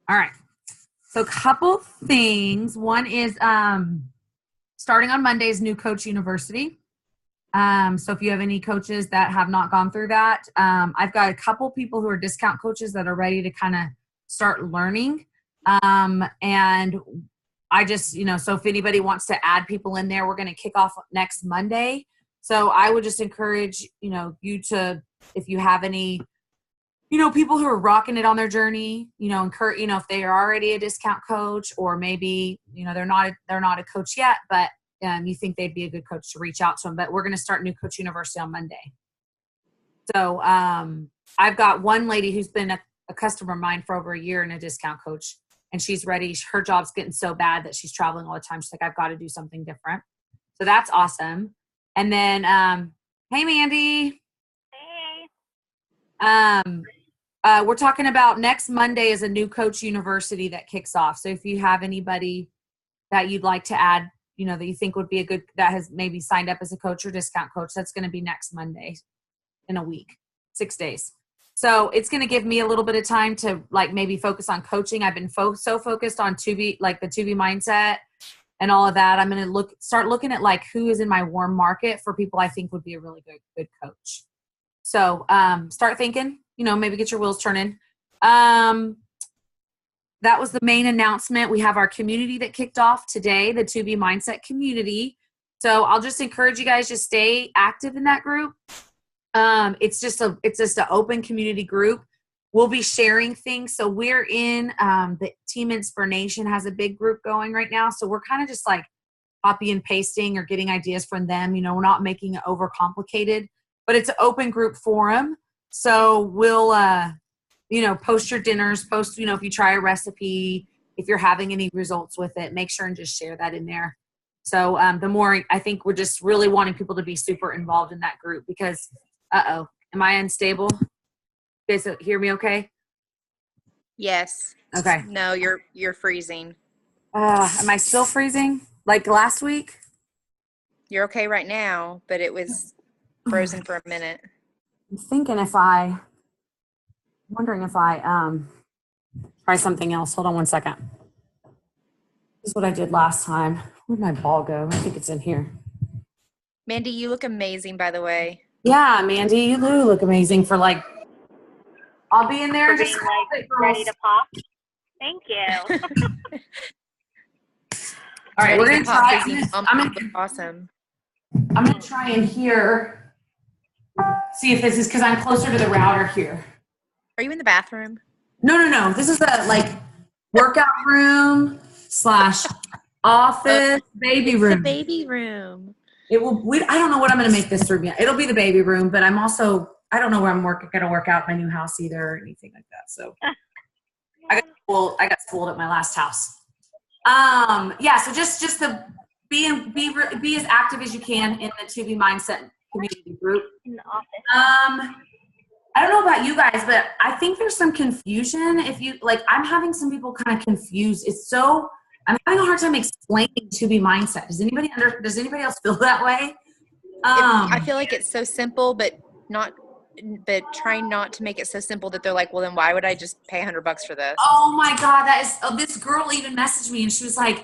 All right. So a couple things. One is starting on Monday is New Coach University. So if you have any coaches that have not gone through that, I've got a couple people who are discount coaches that are ready to kind of start learning. And I just, so if anybody wants to add people in there, we're going to kick off next Monday. So I would just encourage, you to, if you have any, people who are rocking it on their journey, encourage, if they are already a discount coach, or maybe, they're not a coach yet, but you think they'd be a good coach, to reach out to them. But we're going to start New Coach University on Monday. So I've got one lady who's been a customer of mine for over a year and a discount coach, and she's ready. Her job's getting so bad that she's traveling all the time. She's like, I've got to do something different. So that's awesome. And then, hey, Mandy. Hey. We're talking about next Monday is a New Coach University that kicks off. So if you have anybody that you'd like to add, that you think would be a good, that has maybe signed up as a coach or discount coach, that's going to be next Monday in a week, 6 days. So it's going to give me a little bit of time to maybe focus on coaching. I've been so focused on the 2B mindset and all of that. I'm going to start looking at who is in my warm market for people I think would be a really good coach. So start thinking, maybe get your wheels turning. That was the main announcement. We have our community that kicked off today, the 2B Mindset community. So I'll just encourage you guys to stay active in that group. It's just an open community group. We'll be sharing things. So we're in the Team Inspiration has a big group going right now. So we're kind of just copy and pasting or getting ideas from them. We're not making it overcomplicated, but it's an open group forum. So we'll, post your dinners, if you try a recipe, if you're having any results with it, make sure and just share that in there. So the more, I think we're just really wanting people to be super involved in that group because, am I unstable? You guys hear me okay? Yes. Okay. No, you're freezing. Am I still freezing like last week? You're okay right now, but it was frozen for a minute. I'm wondering if I try something else. Hold on one second. This is what I did last time. Where'd my ball go? I think it's in here. Mandy, you look amazing, by the way. Yeah, Mandy, you do look amazing for I'll be in there just ready to pop. Thank you. All right, we're gonna try. Awesome. I'm gonna try and see if this is because I'm closer to the router here. Are you in the bathroom? No. This is a workout room / office baby room. The baby room. It will. I don't know what I'm going to make this room yet. It'll be the baby room, but I don't know where I'm going to work out my new house either or anything like that. So I got spoiled at my last house. Yeah. So just to be as active as you can in the 2B Mindset community group. In the office. I don't know about you guys, but I think there's some confusion. If you I'm having some people kind of confused. I'm having a hard time explaining 2B Mindset. Does anybody else feel that way? I feel like it's so simple, but trying not to make it so simple that they're like, well, then why would I just pay $100 for this? Oh my God, this girl even messaged me and she was like,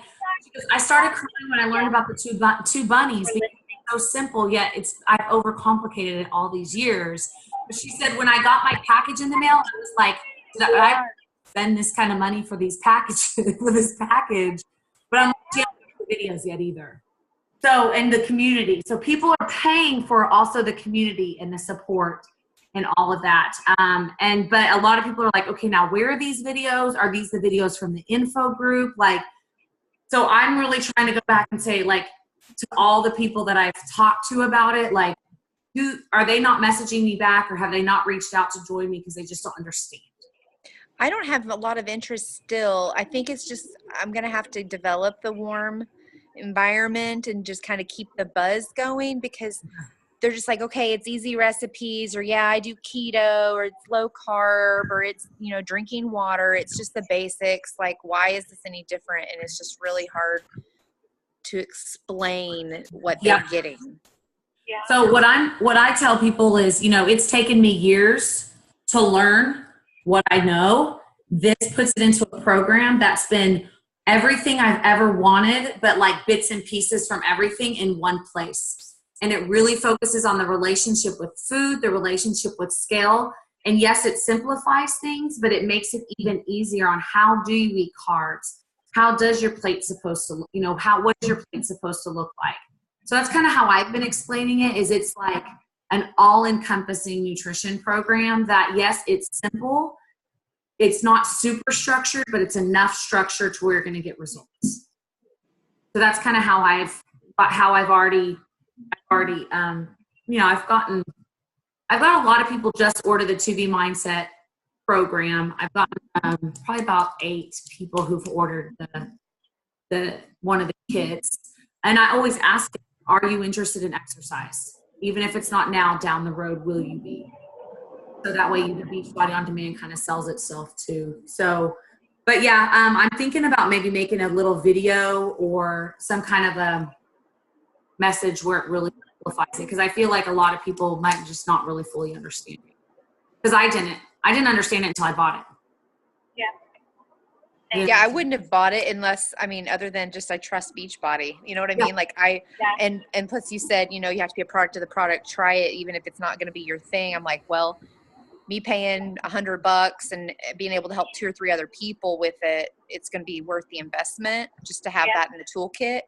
I started crying when I learned about the two bunnies because it's so simple, yet I've overcomplicated it all these years. But she said when I got my package in the mail, I was like, did I spend this kind of money for these packages for this package? But I'm not getting the videos yet either. So, and the community. So people are paying for also the community and the support and all of that. But a lot of people are like, okay, now where are these videos? Are these the videos from the info group? So I'm really trying to go back and say, to all the people that I've talked to about it, are they not messaging me back or have they not reached out to join me because they just don't understand? I don't have a lot of interest still. I think it's just I'm going to have to develop the warm environment and just kind of keep the buzz going because they're just like, okay, it's easy recipes or I do keto or it's low carb or it's, drinking water. It's just the basics. Why is this any different? And it's just really hard to explain what they're getting. Yeah. So what I tell people is, it's taken me years to learn what I know, this puts it into a program that's been everything I've ever wanted, but like bits and pieces from everything in one place. And it really focuses on the relationship with food, the relationship with scale. And yes, it simplifies things, but it makes it even easier on how do you eat carbs? How does your plate supposed to look? You know, what is your plate supposed to look like? So that's kind of how I've been explaining it, is it's like an all-encompassing nutrition program that, yes, it's simple. It's not super structured, but it's enough structure to where you're going to get results. So that's kind of how I've already, I've got a lot of people just order the 2B Mindset program. I've gotten probably about 8 people who've ordered the one of the kits. And I always ask them, are you interested in exercise? Even if it's not now, down the road, will you be? So that way the Beachbody On Demand kind of sells itself too. So, but yeah, I'm thinking about maybe making a little video or some kind of a message where it really simplifies it. Because I feel like a lot of people might just not really fully understand it. Because I didn't understand it until I bought it. Yeah, I wouldn't have bought it unless, other than just I trust Beachbody. You know what I mean? Like and plus you said, you have to be a product of the product. Try it, even if it's not going to be your thing. I'm like, well, me paying $100 and being able to help 2 or 3 other people with it, it's going to be worth the investment just to have that in the toolkit.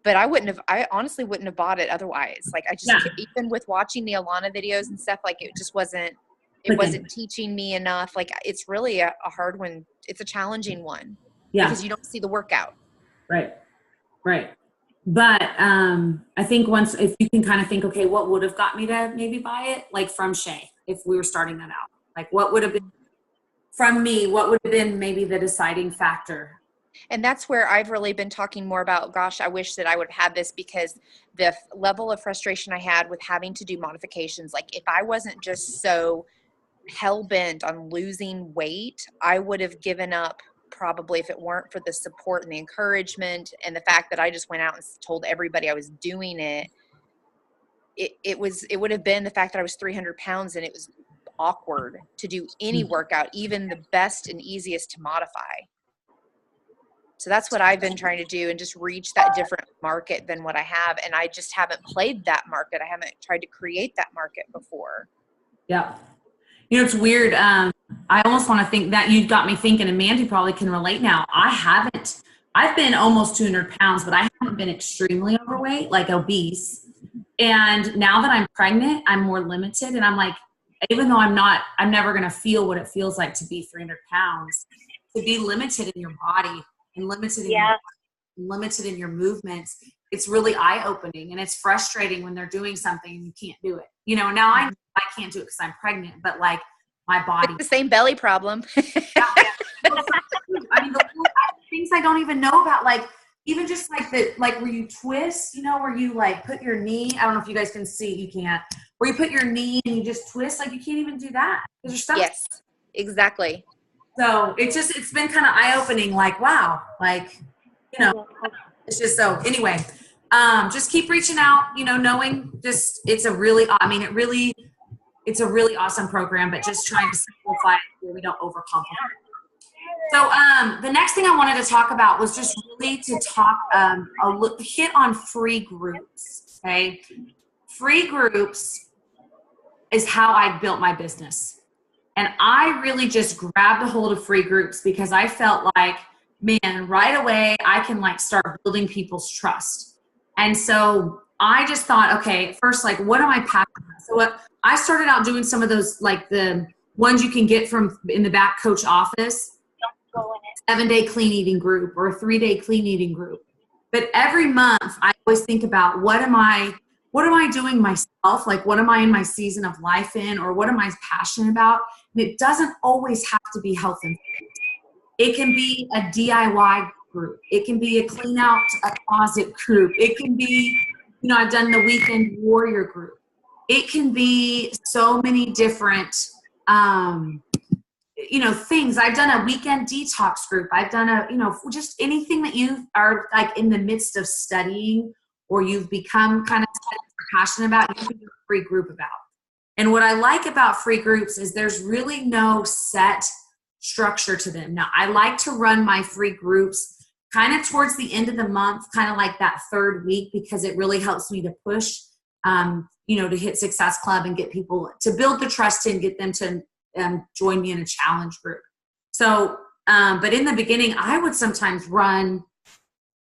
But I honestly wouldn't have bought it otherwise. Like even with watching the Alana videos and stuff, like it just wasn't teaching me enough. Like it's really a hard one. It's a challenging one because you don't see the workout. Right. But I think if you can kind of think, okay, what would have got me to maybe buy it? Like from Shay, if we were starting that out, like what would have been from me, what would have been maybe the deciding factor? And that's where I've really been talking more about, gosh, I wish that I would have had this, because the level of frustration I had with having to do modifications, like if I wasn't just so hell-bent on losing weight, I would have given up probably, if it weren't for the support and the encouragement and the fact that I just went out and told everybody I was doing it. It would have been the fact that I was 300 pounds and it was awkward to do any workout, even the best and easiest to modify. So that's what I've been trying to do, and just reach that different market than what I have. And I just haven't played that market. I haven't tried to create that market before. Yeah. It's weird. I almost want to think that you got me thinking, and Mandy probably can relate now. I've been almost 200 pounds, but I haven't been extremely overweight, like obese. And now that I'm pregnant, I'm more limited. And I'm like, even though I'm never going to feel what it feels like to be 300 pounds, to be limited in your body and limited in your movements, it's really eye-opening, and it's frustrating when they're doing something and you can't do it. Now I can't do it because I'm pregnant, but like my body. It's the same belly problem. The things I don't even know about, like even just like where you twist, where you like put your knee. I don't know if you guys can see, you can't. Where you put your knee and you just twist, like you can't even do that. Yes, exactly. So it's been kind of eye-opening, like, wow, like, it's just, so anyway, just keep reaching out, knowing just, it's a really awesome program, but just trying to simplify it so we don't overcomplicate. So the next thing I wanted to talk about was just really to talk, hit on free groups, okay? Free groups is how I built my business. And I really just grabbed a hold of free groups because I felt like, man, right away, I can like start building people's trust. And so I just thought, okay, first, like, what am I passionate about? So I started out doing some of those, like the ones you can get from in the back coach office, 7-day clean eating group or a 3-day clean eating group. But every month I always think about what am I doing myself? Like, what am I in my season of life in, or what am I passionate about? And it doesn't always have to be health and fitness. It can be a DIY group. It can be a clean out a closet group. It can be, I've done the weekend warrior group. It can be so many different, things. I've done a weekend detox group. I've done just anything that you are like in the midst of studying or you've become kind of passionate about, you can do a free group about. And what I like about free groups is there's really no set structure to them. Now, I like to run my free groups kind of towards the end of the month, kind of like that third week, because it really helps me to push, to hit Success Club and get people to build the trust and get them to join me in a challenge group. So, but in the beginning, I would sometimes run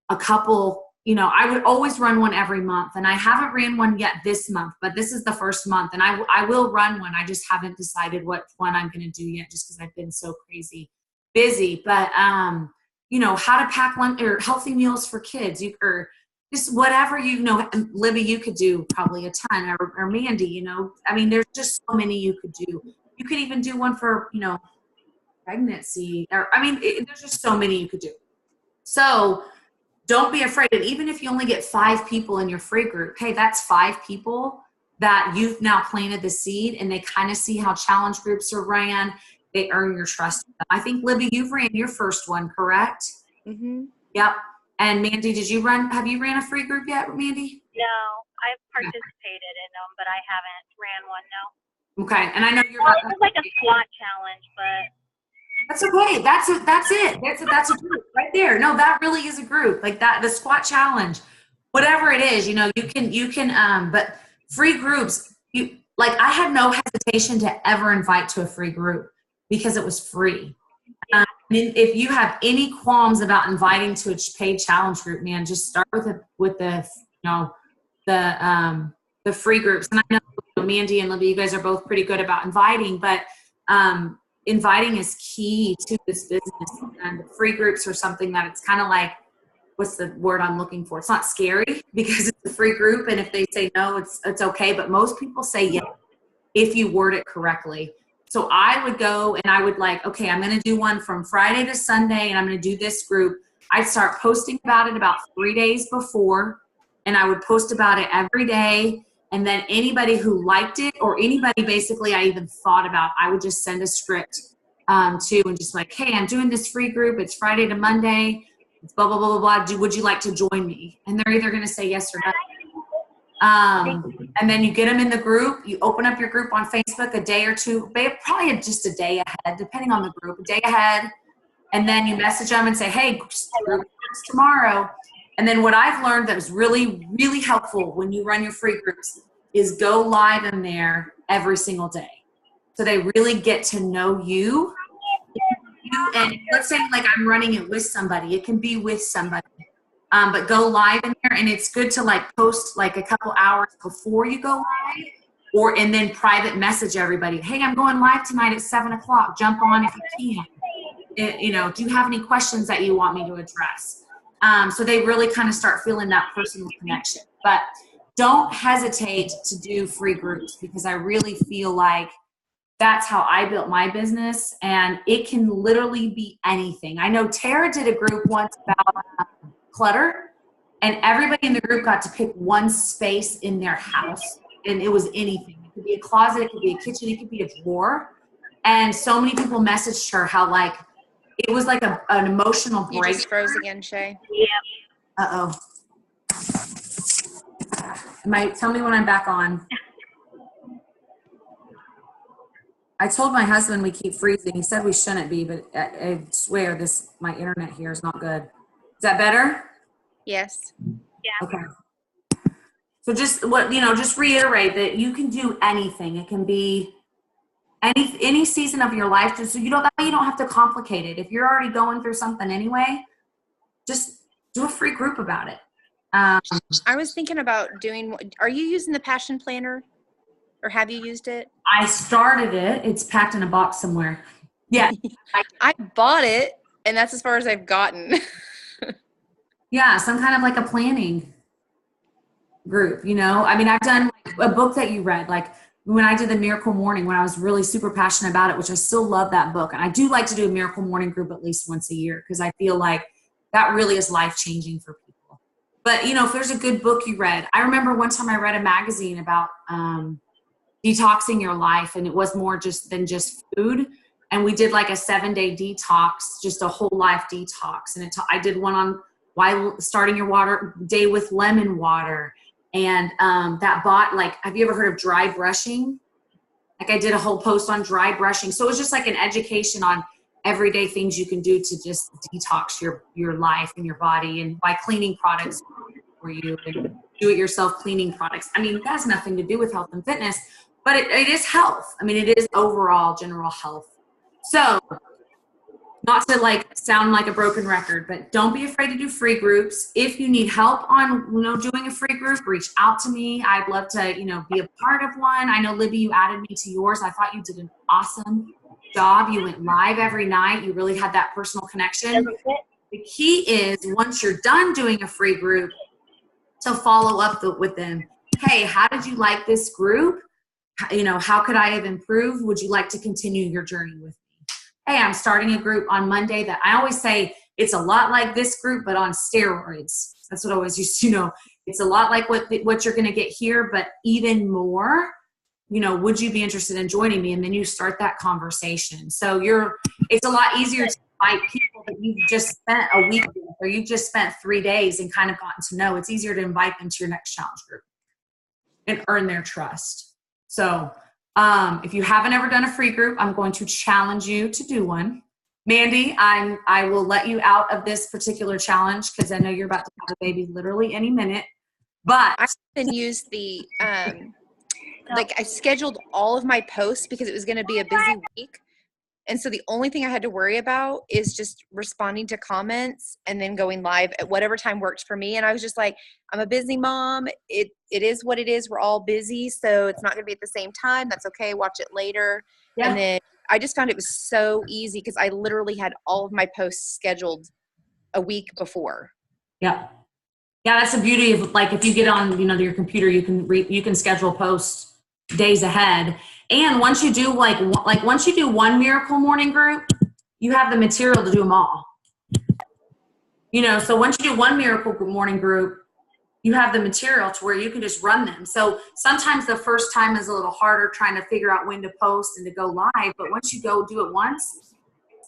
a couple, I would always run one every month, and I haven't ran one yet this month, but this is the first month, and I will run one. I just haven't decided what one I'm going to do yet, just because I've been so crazy busy. But, how to pack lunch or healthy meals for kids, or just whatever, Libby, you could do probably a ton, or Mandy, there's just so many you could do. You could even do one for, pregnancy, or, there's just so many you could do. So don't be afraid. And even if you only get 5 people in your free group, hey, that's 5 people that you've now planted the seed, and they kind of see how challenge groups are ran. They earn your trust. I think, Libby, you've ran your first one, correct? Mm-hmm. Yep. And Mandy, have you ran a free group yet, Mandy? No, I've participated in them, but I haven't ran one, no. Okay. And I know you're it was like a squat challenge, but that's okay. That's it. That's a group right there. No, that really is a group like that. The squat challenge, whatever it is, you can, but free groups, I had no hesitation to ever invite to a free group because it was free. If you have any qualms about inviting to a paid challenge group, man, just start with the free groups. And I know Mandy and Libby, you guys are both pretty good about inviting, but, inviting is key to this business, and free groups are something that it's kind of like, what's the word I'm looking for? It's not scary because it's a free group, and if they say no, it's okay. But most people say yes if you word it correctly. So I would go and I would okay, I'm going to do one from Friday to Sunday, and I'm going to do this group. I'd start posting about it about 3 days before, and I would post about it every day. And then anybody who liked it, or anybody basically I even thought about, I would just send a script to, and just hey, I'm doing this free group. It's Friday to Monday. It's blah, blah, blah, blah, blah. Would you like to join me? And they're either going to say yes or no. And then you get them in the group. You open up your group on Facebook a day or two, probably just a day ahead, depending on the group, a day ahead. And then you message them and say, hey, group starts tomorrow. And then what I've learned that was really, really helpful when you run your free groups is go live in there every single day. So they really get to know you. And let's say I'm running it with somebody. It can be with somebody. But go live in there. And it's good to post a couple hours before you go live, and then private message everybody. Hey, I'm going live tonight at 7:00. Jump on if you can. Do you have any questions that you want me to address? So they really kind of start feeling that personal connection. But don't hesitate to do free groups, because I really feel like that's how I built my business, and it can literally be anything. I know Tara did a group once about clutter, and everybody in the group got to pick one space in their house, and it was anything. It could be a closet, it could be a kitchen, it could be a drawer. And so many people messaged her how it was an emotional break. You just froze again, Shay. Yeah. Uh-oh. Tell me when I'm back on. I told my husband we keep freezing. He said we shouldn't be, but I swear my internet here is not good. Is that better? Yes. Yeah. Okay. So just just reiterate that you can do anything. It can be any season of your life, just so you don't have to complicate it. If you're already going through something anyway, just do a free group about it. I was thinking about are you using the Passion Planner, or have you used it? I started it. It's packed in a box somewhere. Yeah. I bought it, and that's as far as I've gotten. Yeah, some kind of a planning group, I've done a book that you read, when I did the Miracle Morning, when I was really super passionate about it, which I still love that book. And I do like to do a Miracle Morning group at least once a year, because I feel like that really is life-changing for people. But, if there's a good book you read, I remember one time I read a magazine about detoxing your life, and it was more than just food. And we did a 7-day detox, just a whole life detox. And I did one on why starting your day with lemon water. And have you ever heard of dry brushing? I did a whole post on dry brushing. So it was just an education on everyday things you can do to just detox your life and your body, and by cleaning products for you and do-it-yourself cleaning products. I mean, that has nothing to do with health and fitness, but it is health. I mean, it is overall general health. So not to like sound like a broken record, but don't be afraid to do free groups. If you need help on, doing a free group, reach out to me. I'd love to, be a part of one. I know, Libby, you added me to yours. I thought you did an awesome job. You went live every night. You really had that personal connection. The key is, once you're done doing a free group, to follow up with them. Hey, how did you like this group? How could I have improved? Would you like to continue your journey with me? Hey, I'm starting a group on Monday that I always say it's a lot like this group, but on steroids. That's what I always used to It's a lot like what you're going to get here, but even more. Would you be interested in joining me? And then you start that conversation. So it's a lot easier to invite people that you've just spent a week with, or you've just spent 3 days and kind of gotten to know. It's easier to invite them to your next challenge group and earn their trust. So if you haven't ever done a free group, I'm going to challenge you to do one. Mandy, I will let you out of this particular challenge because I know you're about to have a baby literally any minute. But I can use the I scheduled all of my posts because it was going to be a busy week. And so the only thing I had to worry about is just responding to comments and then going live at whatever time worked for me. And I was just like, I'm a busy mom. It is what it is. We're all busy. So it's not going to be at the same time. That's okay. Watch it later. Yeah. And then I just found it was so easy because I literally had all of my posts scheduled a week before. Yeah. Yeah. That's the beauty of, like, if you get on, your computer, you can schedule posts days ahead. And once you do once you do one Miracle Morning group, you have the material to do them all. So once you do one Miracle Morning group, you have the material to where you can just run them. So sometimes the first time is a little harder trying to figure out when to post and to go live. But once you go do it once,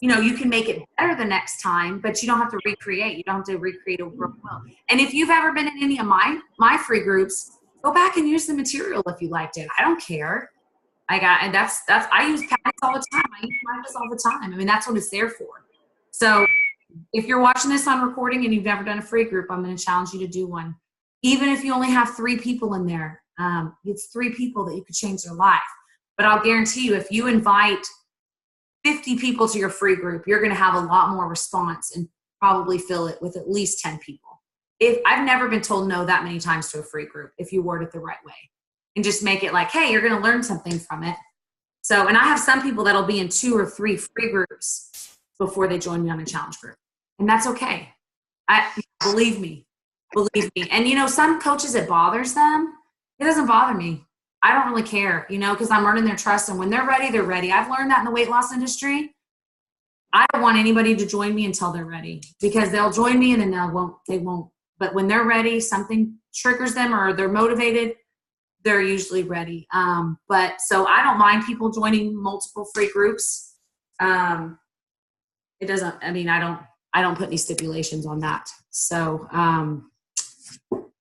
you can make it better the next time, but you don't have to recreate. You don't have to recreate over and over. And if you've ever been in any of my free groups, go back and use the material if you liked it. I don't care. I use Patty's all the time. I use Canvas all the time. I mean, that's what it's there for. So if you're watching this on recording and you've never done a free group, I'm going to challenge you to do one. Even if you only have 3 people in there, it's 3 people that you could change their life. But I'll guarantee you, if you invite 50 people to your free group, you're going to have a lot more response and probably fill it with at least 10 people. I've never been told no that many times to a free group if you word it the right way. And just make it like, hey, you're going to learn something from it. So, and I have some people that'll be in 2 or 3 free groups before they join me on a challenge group. And that's okay. Believe me. And some coaches, it bothers them. It doesn't bother me. I don't really care, because I'm earning their trust. And when they're ready, they're ready. I've learned that in the weight loss industry. I don't want anybody to join me until they're ready, because they'll join me and then they won't. But when they're ready, something triggers them or they're motivated, they're usually ready. But so I don't mind people joining multiple free groups. I don't put any stipulations on that. So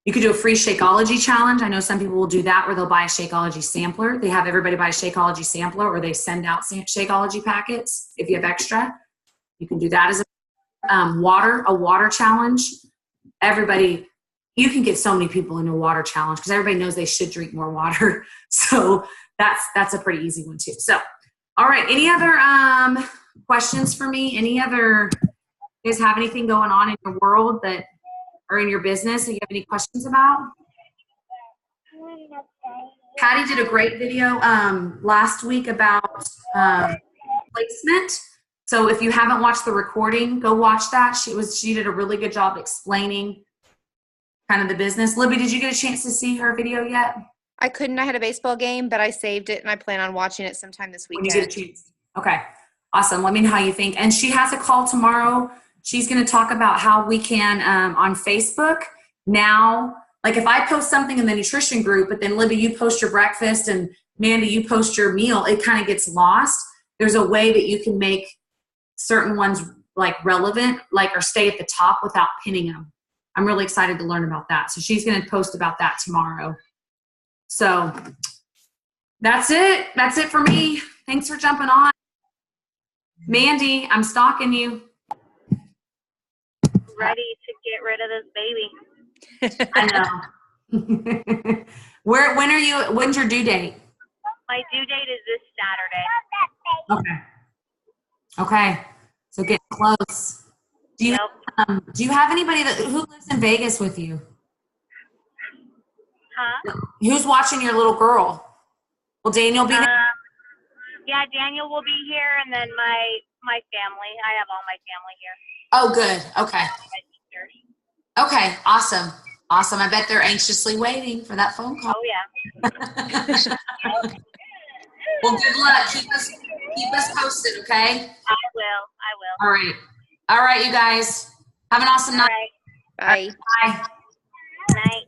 you could do a free Shakeology challenge. I know some people will do that where they'll buy a Shakeology sampler. They have everybody buy a Shakeology sampler, or they send out Shakeology packets. If you have extra, you can do that as a water challenge. Everybody, you can get so many people into a water challenge because everybody knows they should drink more water. So that's a pretty easy one too. So, all right. Any other questions for me? You guys have anything going on in your world that, or in your business that you have any questions about? Patty did a great video last week about placement. So if you haven't watched the recording, go watch that. She did a really good job explaining kind of the business. Libby, did you get a chance to see her video yet? I couldn't. I had a baseball game, but I saved it and I plan on watching it sometime this weekend. When you get a chance. Okay. Awesome. Let me know how you think. And she has a call tomorrow. She's going to talk about how we can, on Facebook now, like if I post something in the nutrition group, but then Libby, you post your breakfast and Mandy, you post your meal, it kind of gets lost. There's a way that you can make certain ones like relevant, like, or stay at the top without pinning them. I'm really excited to learn about that. So she's going to post about that tomorrow. So that's it. That's it for me. Thanks for jumping on. Mandy, I'm stalking you. Ready to get rid of this baby. I know. When's your due date? My due date is this Saturday. Okay. So get close. Do you have anybody who lives in Vegas with you? Huh? Who's watching your little girl? Will Daniel be there? Yeah, Daniel will be here, and then my family. I have all my family here. Oh, good. Okay. My sisters. Okay. Awesome. Awesome. I bet they're anxiously waiting for that phone call. Oh yeah. Well, good luck. Keep us posted, okay? I will. All right. All right, you guys. Have an awesome All night. right. Bye. Bye. Night.